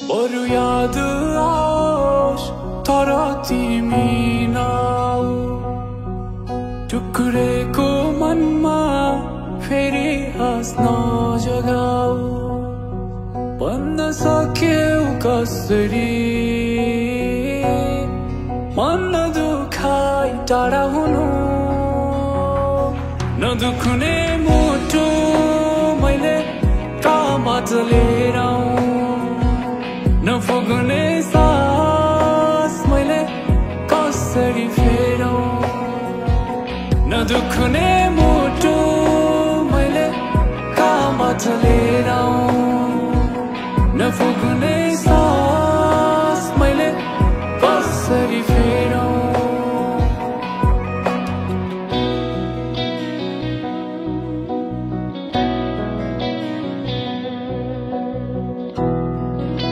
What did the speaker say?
बरु याद आओस् तर तिमी नआऊ टुक्रेको मनमा फेरि हाँस्न जगाऊ भन्न सक्यौ कसरी मन दुखाइ टाढा हुनु नदुख्ने मुटु मैले कहाँबाट लिएर आऊँ नपुग्ने सास मैले कसरी फेरौँ नदुख्ने